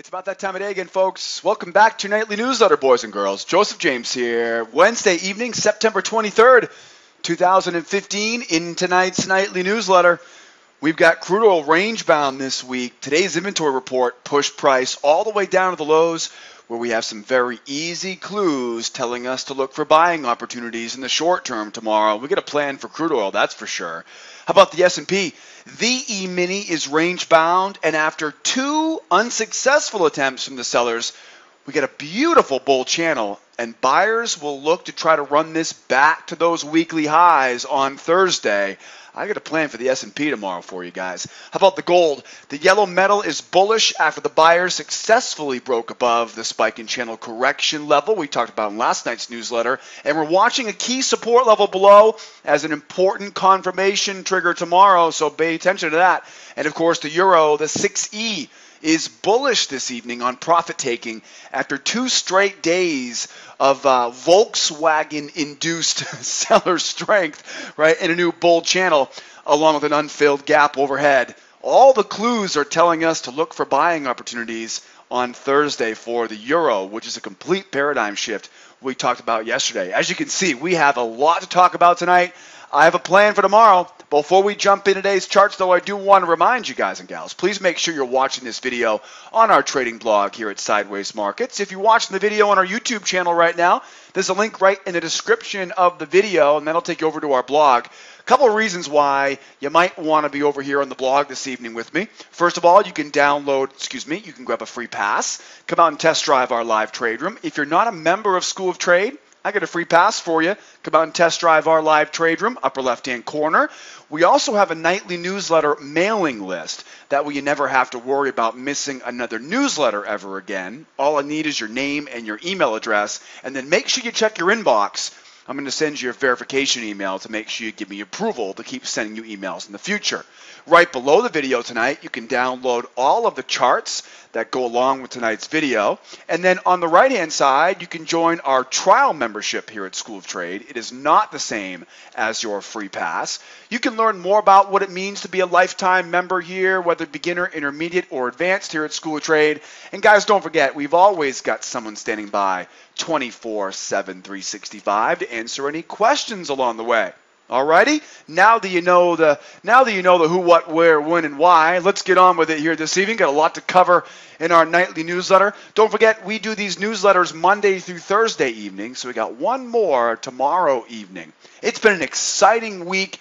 It's about that time of day again, folks. Welcome back to your nightly newsletter, boys and girls. Joseph James here. Wednesday evening, September 23rd, 2015. In tonight's nightly newsletter, we've got crude oil range bound this week. Today's inventory report pushed price all the way down to the lows, where we have some very easy clues telling us to look for buying opportunities in the short term tomorrow. We got a plan for crude oil, that's for sure. How about the S&P? The E-mini is range bound, and after two unsuccessful attempts from the sellers, we get a beautiful bull channel, and buyers will look to try to run this back to those weekly highs on Thursday. I got a plan for the S&P tomorrow for you guys. How about the gold? The yellow metal is bullish after the buyers successfully broke above the spike in channel correction level we talked about in last night's newsletter. And we're watching a key support level below as an important confirmation trigger tomorrow, so pay attention to that. And of course, the euro, the 6E, is bullish this evening on profit taking after two straight days of Volkswagen-induced seller strength, right, in a new bull channel, along with an unfilled gap overhead. All the clues are telling us to look for buying opportunities on Thursday for the euro, which is a complete paradigm shift we talked about yesterday. As you can see, we have a lot to talk about tonight. I have a plan for tomorrow. Before we jump in today's charts, though, I do want to remind you guys and gals, please make sure you're watching this video on our trading blog here at Sideways Markets. If you're watching the video on our YouTube channel right now, there's a link right in the description of the video, and that'll take you over to our blog. A couple of reasons why you might want to be over here on the blog this evening with me. First of all, you can you can grab a free pass, come out and test drive our live trade room. If you're not a member of School of Trade, I got a free pass for you. Come out and test drive our live trade room, upper left-hand corner. We also have a nightly newsletter mailing list. That way you never have to worry about missing another newsletter ever again. All I need is your name and your email address, and then make sure you check your inbox. I'm going to send you a verification email to make sure you give me approval to keep sending you emails in the future. Right below the video tonight, you can download all of the charts that go along with tonight's video. And then on the right-hand side, you can join our trial membership here at School of Trade. It is not the same as your free pass. You can learn more about what it means to be a lifetime member here, whether beginner, intermediate, or advanced here at School of Trade. And guys, don't forget, we've always got someone standing by 24/7, 365 to answer any questions along the way. Alrighty, now that you know the who, what, where, when, and why, let's get on with it here this evening. Got a lot to cover in our nightly newsletter. Don't forget, we do these newsletters Monday through Thursday evening, so we got one more tomorrow evening. It's been an exciting week.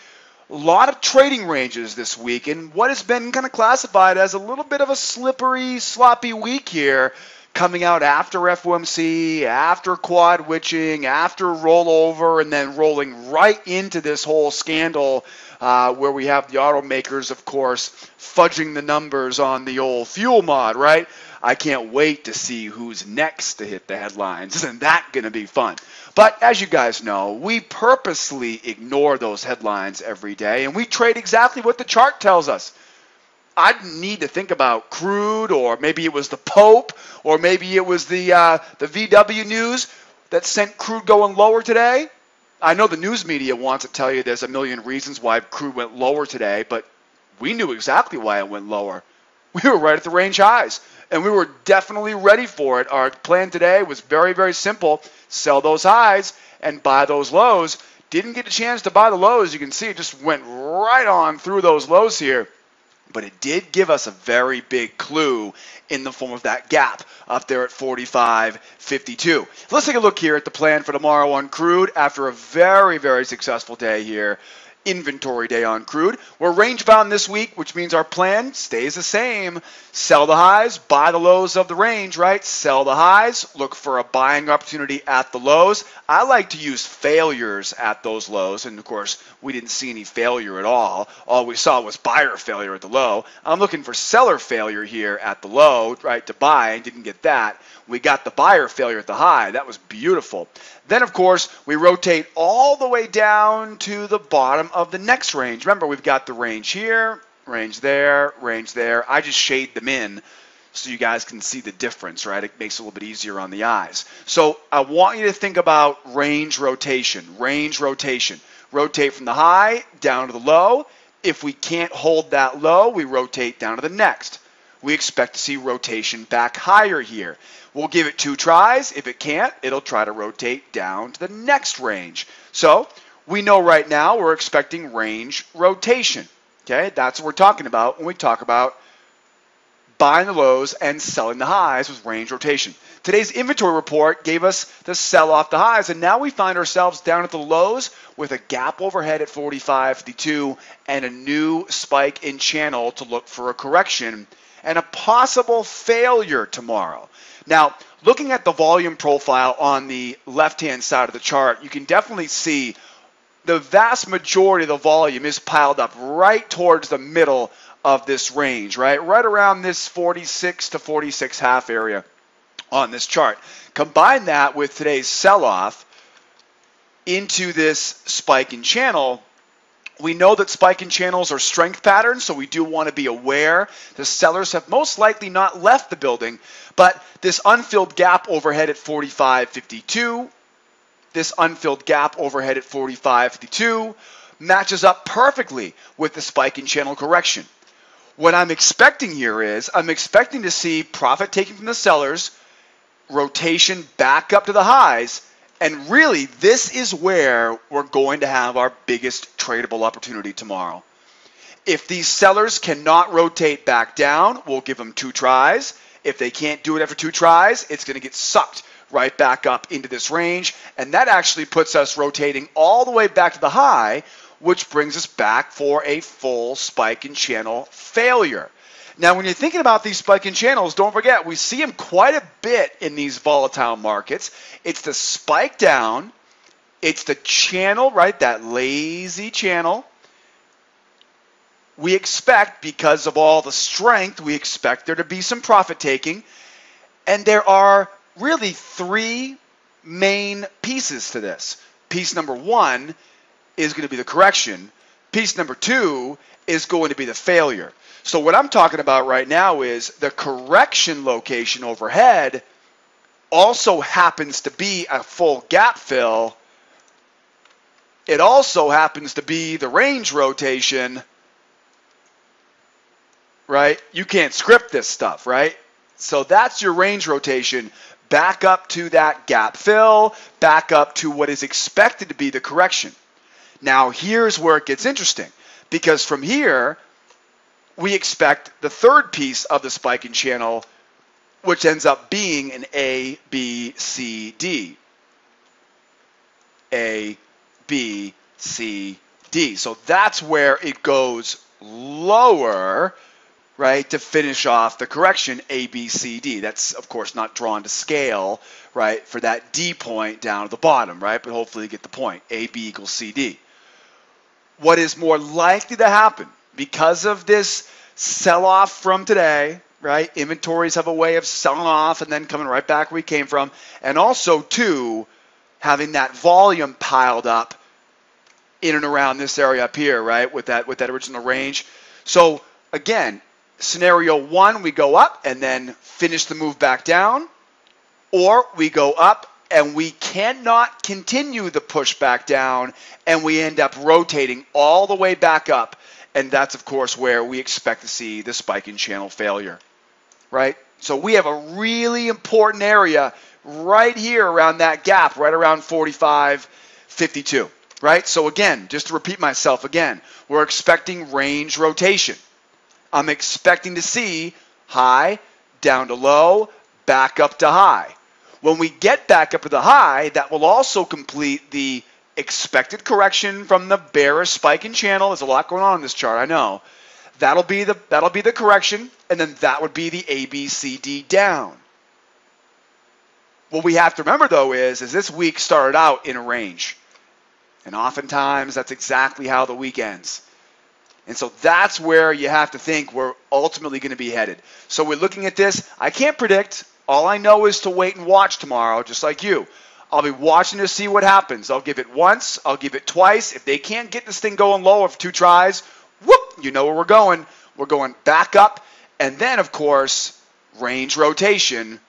A lot of trading ranges this week, and what has been kind of classified as a little bit of a slippery, sloppy week here, coming out after FOMC, after quad witching, after rollover, and then rolling right into this whole scandal where we have the automakers, of course, fudging the numbers on the old fuel mod, right? I can't wait to see who's next to hit the headlines. Isn't that going to be fun? But as you guys know, we purposely ignore those headlines every day, and we trade exactly what the chart tells us. I didn't need to think about crude, or maybe it was the Pope, or maybe it was the VW news that sent crude going lower today. I know the news media wants to tell you there's a million reasons why crude went lower today, but we knew exactly why it went lower. We were right at the range highs, and we were definitely ready for it. Our plan today was very, very simple. Sell those highs and buy those lows. Didn't get a chance to buy the lows. You can see it just went right on through those lows here. But it did give us a very big clue in the form of that gap up there at 45.52. Let's take a look here at the plan for tomorrow on crude after a very, very successful day here. Inventory day on crude. We're range bound this week, which means our plan stays the same. Sell the highs, buy the lows of the range, right? Sell the highs, look for a buying opportunity at the lows. I like to use failures at those lows, and of course, we didn't see any failure at all. All we saw was buyer failure at the low. I'm looking for seller failure here at the low, right, to buy, and didn't get that. We got the buyer failure at the high. That was beautiful. Then, of course, we rotate all the way down to the bottom of the next range. Remember, we've got the range here, range there, range there. I just shade them in so you guys can see the difference, right? It makes it a little bit easier on the eyes. So I want you to think about range rotation, range rotation. Rotate from the high down to the low. If we can't hold that low, we rotate down to the next. we expect to see rotation back higher here. We'll give it 2 tries. If it can't, it'll try to rotate down to the next range. So we know right now we're expecting range rotation. Okay, that's what we're talking about when we talk about buying the lows and selling the highs with range rotation. Today's inventory report gave us the sell off the highs, and now we find ourselves down at the lows with a gap overhead at 45.52 and a new spike in channel to look for a correction and a possible failure tomorrow. Now, looking at the volume profile on the left-hand side of the chart, you can definitely see the vast majority of the volume is piled up right towards the middle of this range, right around this 46 to 46.5 area on this chart. Combine that with today's sell-off into this spike in channel. We know that spike in channels are strength patterns, so we do want to be aware the sellers have most likely not left the building, but this unfilled gap overhead at 45.52, this unfilled gap overhead at 45.52 matches up perfectly with the spike in channel correction. What I'm expecting here is I'm expecting to see profit taking from the sellers, rotation back up to the highs, and really this is where we're going to have our biggest tradable opportunity tomorrow. If these sellers cannot rotate back down, we'll give them 2 tries. If they can't do it after 2 tries, it's going to get sucked right back up into this range, and that actually puts us rotating all the way back to the high, which brings us back for a full spike in channel failure. Now, when you're thinking about these spike in channels, don't forget, we see them quite a bit in these volatile markets. It's the spike down, it's the channel, right, that lazy channel. We expect, because of all the strength, we expect there to be some profit taking, and there are really 3 main pieces to this. Piece number 1 is going to be the correction. Piece number 2 is going to be the failure. So what I'm talking about right now is the correction location overhead also happens to be a full gap fill. It also happens to be the range rotation, right? You can't script this stuff, right? So that's your range rotation back up to that gap fill, back up to what is expected to be the correction. Now, here's where it gets interesting, because from here, we expect the third piece of the spike in channel, which ends up being an A, B, C, D. A, B, C, D. So that's where it goes lower, right, to finish off the correction, A, B, C, D. That's, of course, not drawn to scale, right, for that D point down at the bottom, right, but hopefully you get the point, A, B equals C, D. What is more likely to happen, because of this sell-off from today, right, inventories have a way of selling off and then coming right back where we came from, and also, too, having that volume piled up in and around this area up here, right, with that original range. So, again, scenario 1, we go up and then finish the move back down, or we go up and we cannot continue the push back down and we end up rotating all the way back up, and that's, of course, where we expect to see the spike in channel failure, right? So we have a really important area right here around that gap, right around 45.52, right? So again, just to repeat myself again, we're expecting range rotation. I'm expecting to see high, down to low, back up to high. When we get back up to the high, that will also complete the expected correction from the bearish spike in channel. There's a lot going on in this chart, I know. That'll be the correction, and then that would be the A, B, C, D down. What we have to remember, though, is this week started out in a range. And oftentimes, that's exactly how the week ends. And so that's where you have to think we're ultimately going to be headed. So we're looking at this. I can't predict. All I know is to wait and watch tomorrow, just like you. I'll be watching to see what happens. I'll give it once. I'll give it twice. If they can't get this thing going lower for 2 tries, whoop, you know where we're going. We're going back up. And then, of course, range rotation,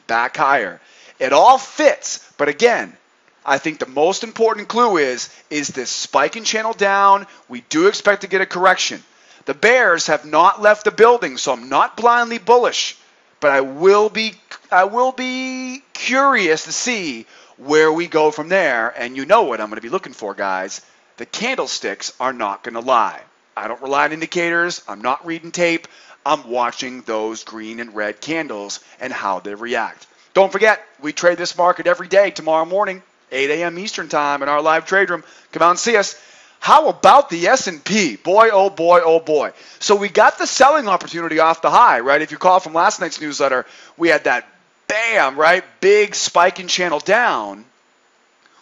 back higher. It all fits. But again, I think the most important clue is this spike in channel down. We do expect to get a correction. The bears have not left the building, so I'm not blindly bullish, but I will be curious to see where we go from there. And you know what I'm going to be looking for, guys. The candlesticks are not going to lie. I don't rely on indicators. I'm not reading tape. I'm watching those green and red candles and how they react. Don't forget, we trade this market every day tomorrow morning, 8 a.m. Eastern time in our live trade room. Come out and see us. How about the S&P? Boy, oh boy, oh boy. So we got the selling opportunity off the high, right? If you recall from last night's newsletter, we had that bam, right? Big spike in channel down.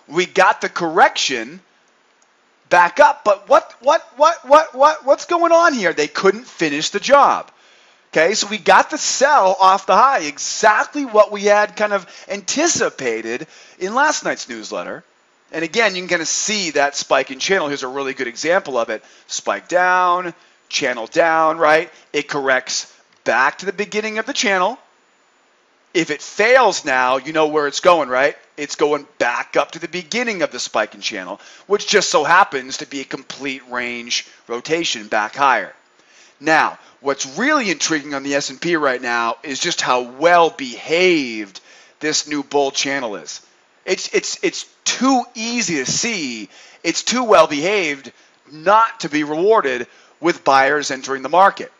We got the correction back up, but what's going on here? They couldn't finish the job. Okay, so we got the sell off the high, exactly what we had kind of anticipated in last night's newsletter. And again, you can kind of see that spike in channel. Here's a really good example of it. Spike down, channel down, right? It corrects back to the beginning of the channel. If it fails now, you know where it's going, right? It's going back up to the beginning of the spike in channel, which just so happens to be a complete range rotation back higher. Now, what's really intriguing on the S&P right now is just how well behaved this new bull channel is. It's too easy to see. It's too well behaved not to be rewarded with buyers entering the market.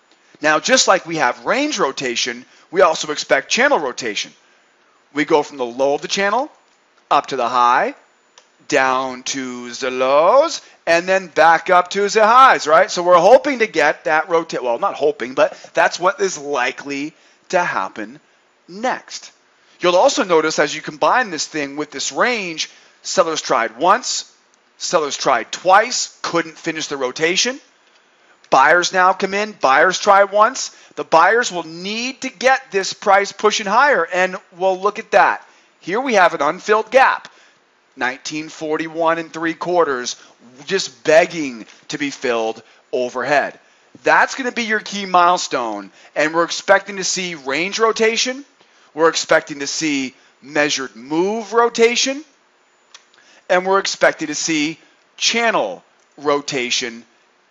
Now, just like we have range rotation, we also expect channel rotation. We go from the low of the channel up to the high, down to the lows, and then back up to the highs, right? So we're hoping to get that rotate. Well, not hoping, but that's what is likely to happen next. You'll also notice as you combine this thing with this range, sellers tried once, sellers tried twice, couldn't finish the rotation. Buyers now come in, buyers try once. The buyers will need to get this price pushing higher, and we'll look at that. Here we have an unfilled gap, 1941 3/4, just begging to be filled overhead. That's going to be your key milestone, and we're expecting to see range rotation. We're expecting to see measured move rotation, and we're expecting to see channel rotation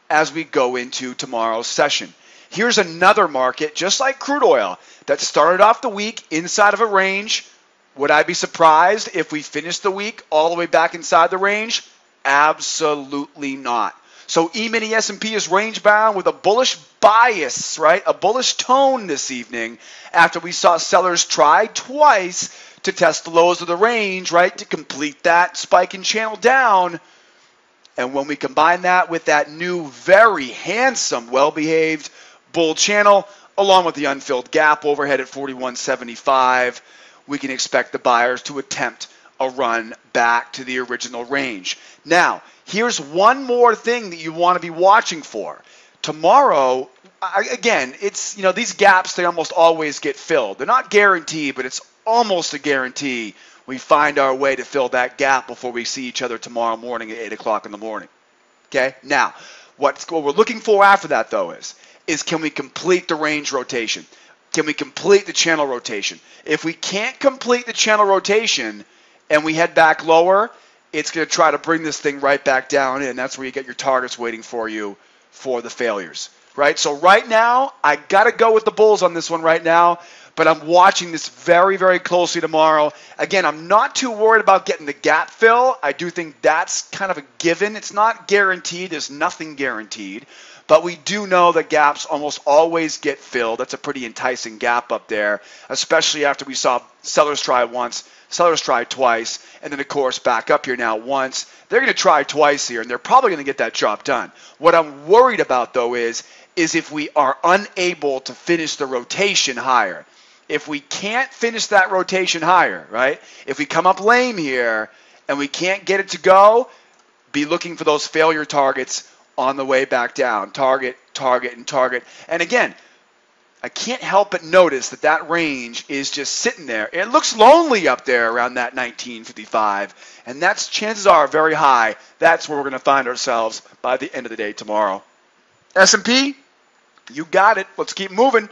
as we go into tomorrow's session. Here's another market, just like crude oil, that started off the week inside of a range. Would I be surprised if we finished the week all the way back inside the range? Absolutely not. So E-mini S&P is range bound with a bullish bias, right? A bullish tone this evening after we saw sellers try twice to test the lows of the range, right? To complete that spike and channel down. And when we combine that with that new, very handsome, well-behaved bull channel, along with the unfilled gap overhead at 41.75, we can expect the buyers to attempt a run back to the original range. Now, here's one more thing that you want to be watching for. Tomorrow, again, it's, these gaps, they almost always get filled. They're not guaranteed, but it's almost a guarantee we find our way to fill that gap before we see each other tomorrow morning at 8 o'clock in the morning. Okay? Now, what we're looking for after that, though, is can we complete the range rotation? Can we complete the channel rotation? If we can't complete the channel rotation and we head back lower, it's going to try to bring this thing right back down in. That's where you get your targets waiting for you for the failures, right? So right now, I got to go with the bulls on this one right now, but I'm watching this very, very closely tomorrow. Again, I'm not too worried about getting the gap fill. I do think that's kind of a given. It's not guaranteed. There's nothing guaranteed. But we do know that gaps almost always get filled. That's a pretty enticing gap up there, especially after we saw sellers try once, sellers try twice, and then, of course, back up here now once. They're going to try twice here, and they're probably going to get that job done. What I'm worried about, though, is if we are unable to finish the rotation higher. If we can't finish that rotation higher, right? If we come up lame here and we can't get it to go, be looking for those failure targets on the way back down. Target, target, and target. And again, I can't help but notice that range is just sitting there. It looks lonely up there around that 1955, and that's, chances are, very high. That's where we're going to find ourselves by the end of the day tomorrow. S&P, you got it. Let's keep moving.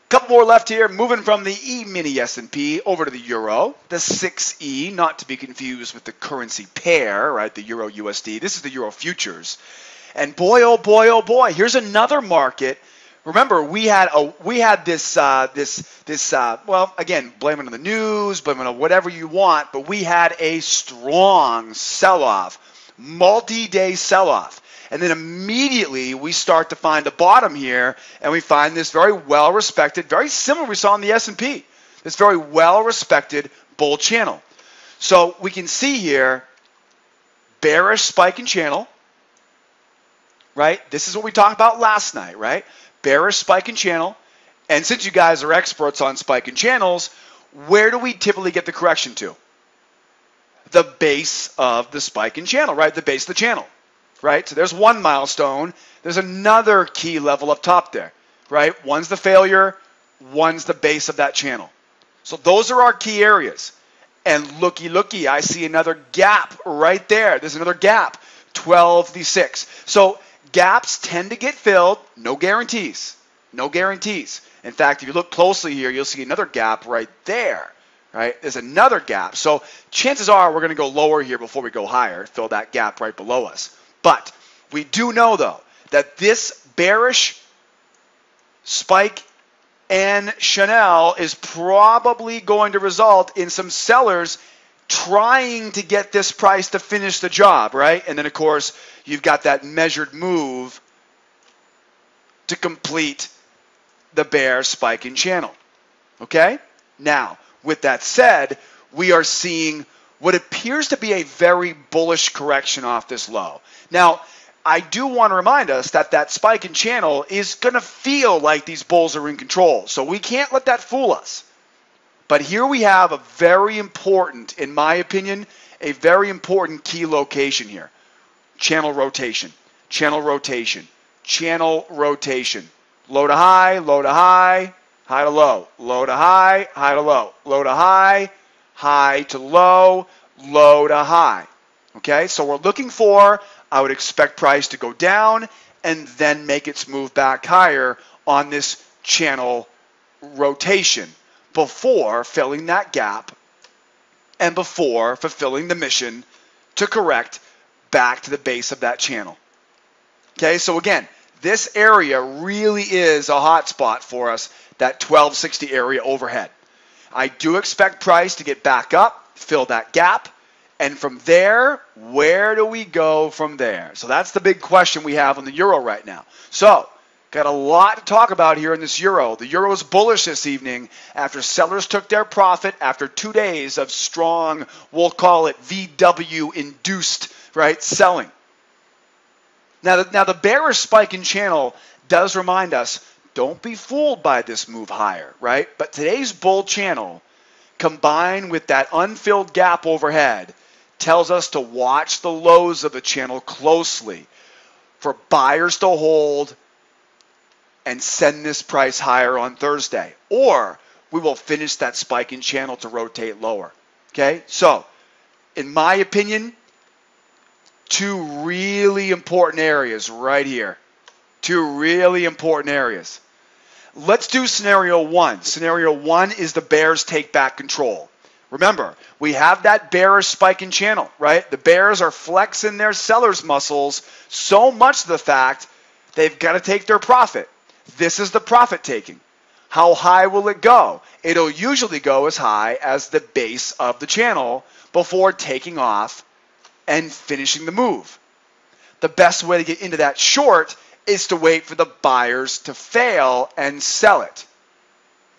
Couple more left here, moving from the E-mini S&P over to the Euro, the 6E, not to be confused with the currency pair, right, the Euro USD. This is the Euro futures. And boy, oh boy, here's another market. Remember, we had this well, again, blame it on the news, blame it on whatever you want, but we had a strong sell-off, multi-day sell-off. And then immediately we start to find a bottom here, and we find this very well-respected, very similar we saw in the S&P, this very well-respected bull channel. So we can see here, bearish spike in channel, right? This is what we talked about last night, right? Bearish spike in channel. And since you guys are experts on spike in channels, where do we typically get the correction to? The base of the spike in channel, right? The base of the channel, right? So there's one milestone. There's another key level up top there, right? One's the failure, one's the base of that channel. So those are our key areas. And looky, I see another gap right there. There's another gap, 12D6. So gaps tend to get filled, no guarantees, no guarantees. In fact, if you look closely here, you'll see another gap right there, right? There's another gap. So chances are we're going to go lower here before we go higher, fill that gap right below us. But we do know, though, that this bearish spike and Chanel is probably going to result in some sellers trying to get this price to finish the job, right? And then, of course, you've got that measured move to complete the bear spike in channel, okay? Now, with that said, we are seeing what appears to be a very bullish correction off this low. Now, I do want to remind us that that spike in channel is going to feel like these bulls are in control. So we can't let that fool us. But here we have a very important, in my opinion, a very important key location here. Channel rotation, channel rotation, channel rotation. Low to high, low to high, high to low, low to high, high to low, low to high, high to low, low to high. Okay, so we're looking for, I would expect price to go down and then make its move back higher on this channel rotation before filling that gap and before fulfilling the mission to correct back to the base of that channel. Okay, so again, this area really is a hot spot for us, that 1260 area overhead. I do expect price to get back up, fill that gap, and from there, where do we go from there? So that's the big question we have on the euro right now. So, got a lot to talk about here in this euro. The euro is bullish this evening after sellers took their profit after 2 days of strong, we'll call it VW-induced, right, selling. Now the bearish spike in channel does remind us, don't be fooled by this move higher, right? But today's bull channel, combined with that unfilled gap overhead, tells us to watch the lows of the channel closely for buyers to hold and send this price higher on Thursday. Or we will finish that spike in channel to rotate lower. Okay, so in my opinion, two really important areas right here. Two really important areas. Let's do scenario one. Scenario one is the bears take back control. Remember, we have that bearish spike in channel, right? The bears are flexing their sellers' muscles so much to the fact they've got to take their profit. This is the profit taking. How high will it go? It'll usually go as high as the base of the channel before taking off and finishing the move. The best way to get into that short is to wait for the buyers to fail and sell it.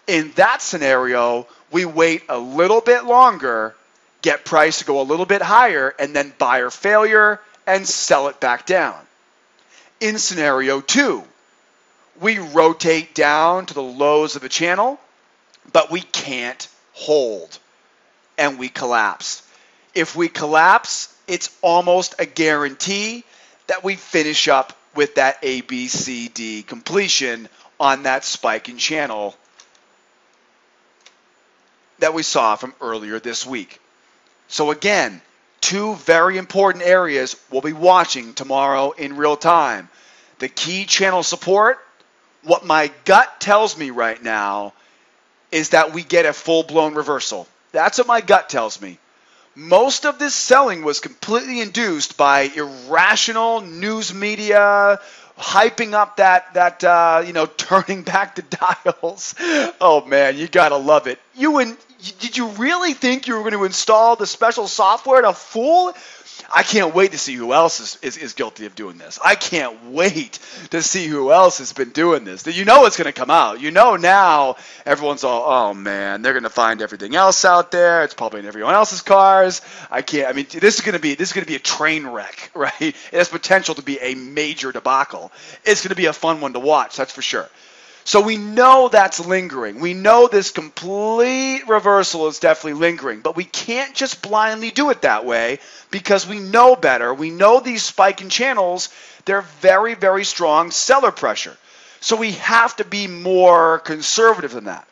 In that scenario, we wait a little bit longer, get price to go a little bit higher, and then buyer failure and sell it back down. In scenario two, we rotate down to the lows of the channel, but we can't hold, and we collapse. If we collapse, it's almost a guarantee that we finish up with that ABCD completion on that spike in channel that we saw from earlier this week. So again, two very important areas we'll be watching tomorrow in real time. The key channel support, what my gut tells me right now is that we get a full-blown reversal. That's what my gut tells me. Most of this selling was completely induced by irrational news media hyping up that turning back the dials. Oh man, you gotta love it. Did you really think you were going to install the special software to fool? I can't wait to see who else is guilty of doing this. I can't wait to see who else has been doing this. You know it's going to come out. You know now everyone's all, oh man, they're going to find everything else out there. It's probably in everyone else's cars. This is going to be a train wreck, right? It has potential to be a major debacle. It's going to be a fun one to watch, that's for sure. So we know that's lingering. We know this complete reversal is definitely lingering, but we can't just blindly do it that way because we know better. We know these spiking channels, they're very, very strong seller pressure. So we have to be more conservative than that.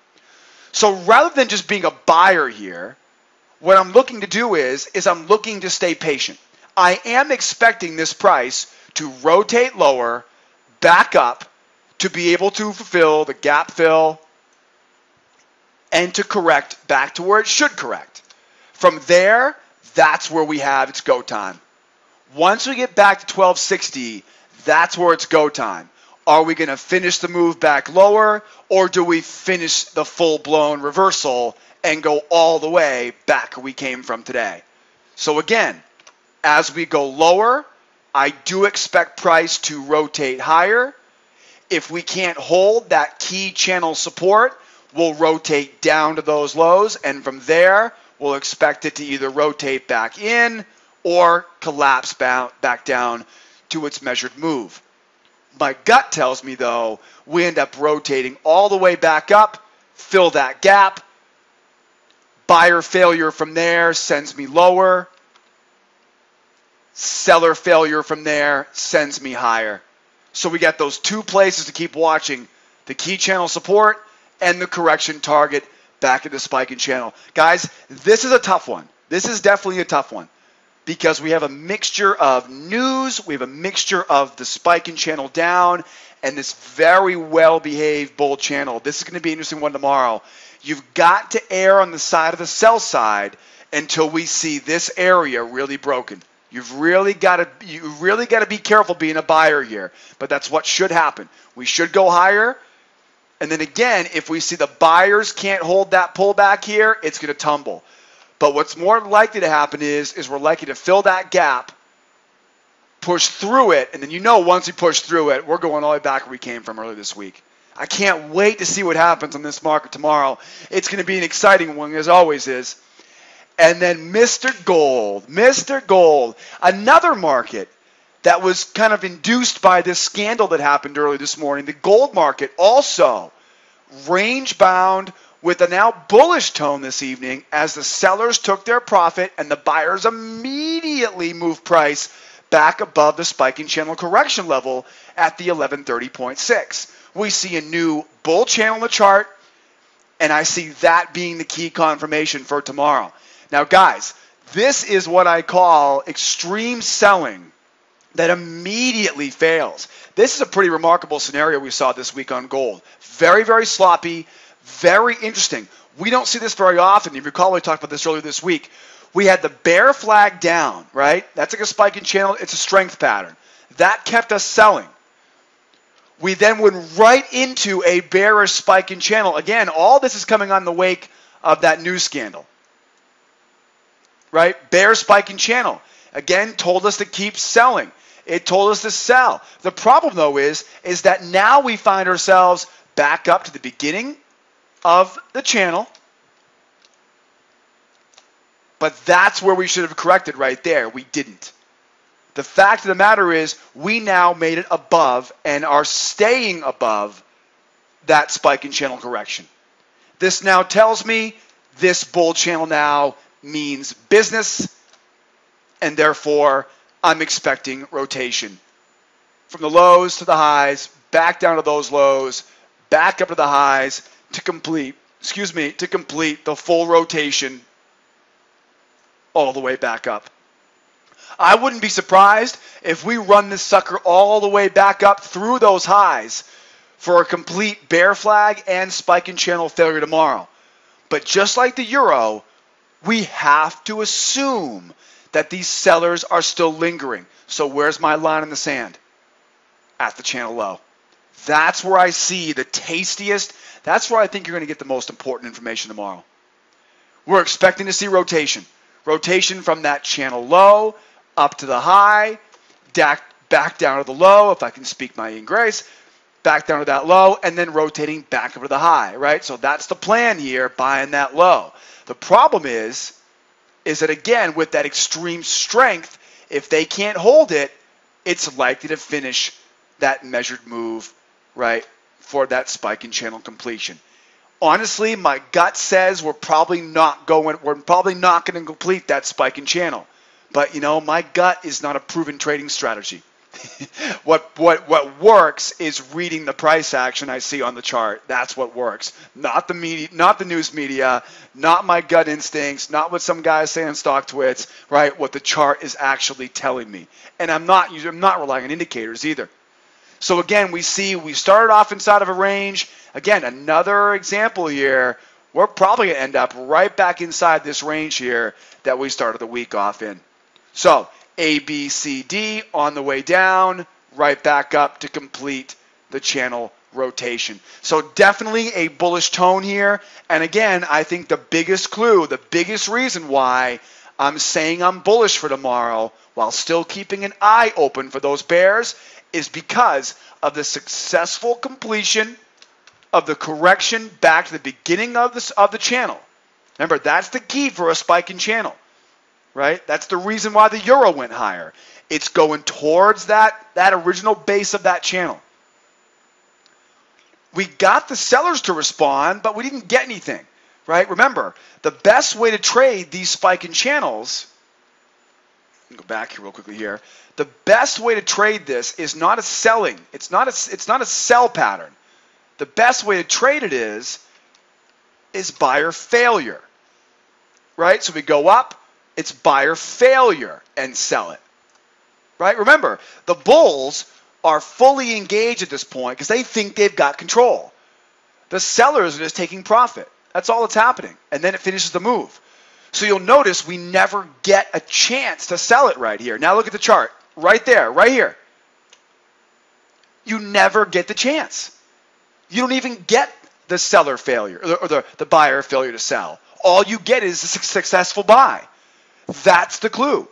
So rather than just being a buyer here, what I'm looking to do is I'm looking to stay patient. I am expecting this price to rotate lower, back up, to be able to fulfill the gap fill and to correct back to where it should correct. From there, that's where we have it's go time. Once we get back to 1260, that's where it's go time. Are we going to finish the move back lower, or do we finish the full-blown reversal and go all the way back where we came from today? So again, as we go lower, I do expect price to rotate higher. If we can't hold that key channel support, we'll rotate down to those lows, and from there, we'll expect it to either rotate back in or collapse back down to its measured move. My gut tells me, though, we end up rotating all the way back up, fill that gap. Buyer failure from there sends me lower. Seller failure from there sends me higher. So we got those two places to keep watching, the key channel support and the correction target back at the spiking channel. Guys, this is a tough one. This is definitely a tough one because we have a mixture of news, we have a mixture of the spiking channel down, and this very well-behaved bull channel. This is going to be an interesting one tomorrow. You've got to err on the side of the sell side until we see this area really broken. You really got to be careful being a buyer here, but that's what should happen. We should go higher, and then again, if we see the buyers can't hold that pullback here, it's going to tumble. But what's more likely to happen is we're likely to fill that gap, push through it, and then once we push through it, we're going all the way back where we came from earlier this week. I can't wait to see what happens on this market tomorrow. It's going to be an exciting one, as always is. And then Mr. Gold, another market that was kind of induced by this scandal that happened early this morning. The gold market also range bound with a now bullish tone this evening as the sellers took their profit and the buyers immediately moved price back above the spiking channel correction level at the 1130.6. We see a new bull channel in the chart, and I see that being the key confirmation for tomorrow. Now, guys, this is what I call extreme selling that immediately fails. This is a pretty remarkable scenario we saw this week on gold. Very, very sloppy, very interesting. We don't see this very often. If you recall, we talked about this earlier this week. We had the bear flag down, right? That's like a spiking channel. It's a strength pattern. That kept us selling. We then went right into a bearish spiking channel. Again, all this is coming on the wake of that news scandal. Right? Bear spiking channel. Again, told us to keep selling. It told us to sell. The problem, though, is that now we find ourselves back up to the beginning of the channel. But that's where we should have corrected right there. We didn't. The fact of the matter is we now made it above and are staying above that spiking channel correction. This now tells me this bull channel now means business, and therefore I'm expecting rotation from the lows to the highs, back down to those lows, back up to the highs to complete the full rotation all the way back up. I wouldn't be surprised if we run this sucker all the way back up through those highs for a complete bear flag and spike and channel failure tomorrow. But just like the euro, We have to assume that these sellers are still lingering. So where's my line in the sand? At the channel low. That's where I see the tastiest, that's where I think you're going to get the most important information tomorrow. We're expecting to see rotation. Rotation from that channel low up to the high, back down to the low, if I can speak my Grace, back down to that low, and then rotating back over to the high, right? So that's the plan here, buying that low. The problem is that, again, with that extreme strength, if they can't hold it, it's likely to finish that measured move, right, for that spike in channel completion. Honestly, my gut says we're probably not going to complete that spike in channel. But, my gut is not a proven trading strategy. What works is reading the price action I see on the chart. That's what works. Not the media, not the news media, not my gut instincts, not what some guys say on Stock Twits, right? What the chart is actually telling me. And I'm not relying on indicators either. So again, we started off inside of a range. Again, another example here. We're probably going to end up right back inside this range here that we started the week off in. So A, B, C, D on the way down, right back up to complete the channel rotation. So definitely a bullish tone here. And again, I think the biggest clue, the biggest reason why I'm saying I'm bullish for tomorrow while still keeping an eye open for those bears is because of the successful completion of the correction back to the beginning of the channel. Remember, that's the key for a spike in channel, right? That's the reason why the euro went higher. It's going towards that original base of that channel. We got the sellers to respond, but we didn't get anything, right? Remember, the best way to trade these spike in channels, let me go back here real quickly here. The best way to trade this is not a selling. It's not a sell pattern. The best way to trade it is buyer failure, right? So we go up, it's buyer failure and sell it, right? Remember, the bulls are fully engaged at this point because they think they've got control. The sellers are just taking profit. That's all that's happening. And then it finishes the move. So you'll notice we never get a chance to sell it right here. Now look at the chart. Right there, right here. You never get the chance. You don't even get the seller failure or the buyer failure to sell. All you get is a successful buy. That's the clue.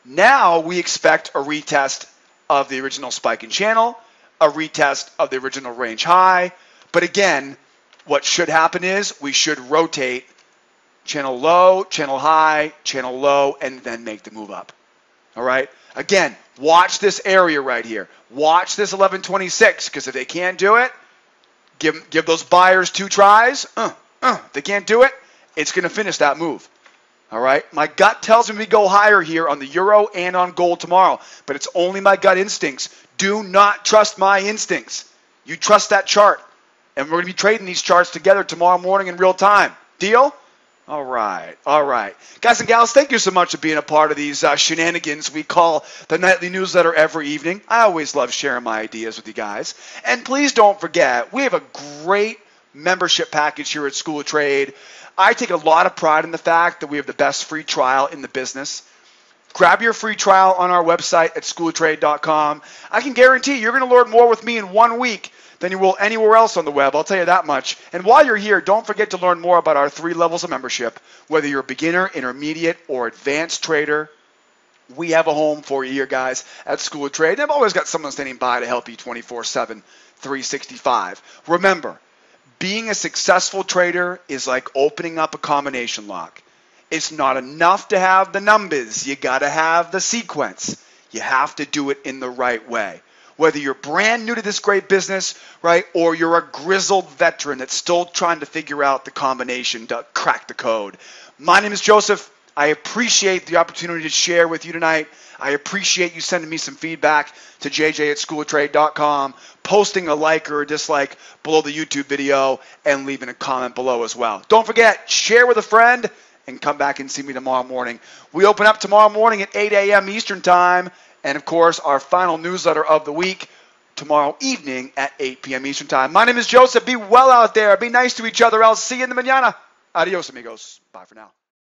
Now we expect a retest of the original spike in channel, a retest of the original range high. But again, what should happen is we should rotate channel low, channel high, channel low, and then make the move up. All right? Again, watch this area right here. Watch this 1126, because if they can't do it, give those buyers 2 tries. If they can't do it, it's going to finish that move. All right? My gut tells me we go higher here on the euro and on gold tomorrow, but it's only my gut instincts. Do not trust my instincts. You trust that chart. And we're going to be trading these charts together tomorrow morning in real time. Deal? All right. All right. Guys and gals, thank you so much for being a part of these shenanigans we call the nightly newsletter every evening. I always love sharing my ideas with you guys. And please don't forget, we have a great membership package here at School of Trade. I take a lot of pride in the fact that we have the best free trial in the business. Grab your free trial on our website at schooloftrade.com. I can guarantee you're going to learn more with me in 1 week than you will anywhere else on the web. I'll tell you that much. And while you're here, don't forget to learn more about our 3 levels of membership. Whether you're a beginner, intermediate, or advanced trader, we have a home for you here, guys, at School of Trade. And I've always got someone standing by to help you 24/7, 365. Remember, being a successful trader is like opening up a combination lock. It's not enough to have the numbers. You got to have the sequence. You have to do it in the right way. Whether you're brand new to this great business, right, or you're a grizzled veteran that's still trying to figure out the combination to crack the code. My name is Joseph. I appreciate the opportunity to share with you tonight. I appreciate you sending me some feedback to jj@schooloftrade.com, posting a like or a dislike below the YouTube video, and leaving a comment below as well. Don't forget, share with a friend, and come back and see me tomorrow morning. We open up tomorrow morning at 8 a.m. Eastern Time. And, of course, our final newsletter of the week tomorrow evening at 8 p.m. Eastern Time. My name is Joseph. Be well out there. Be nice to each other. I'll see you in the mañana. Adios, amigos. Bye for now.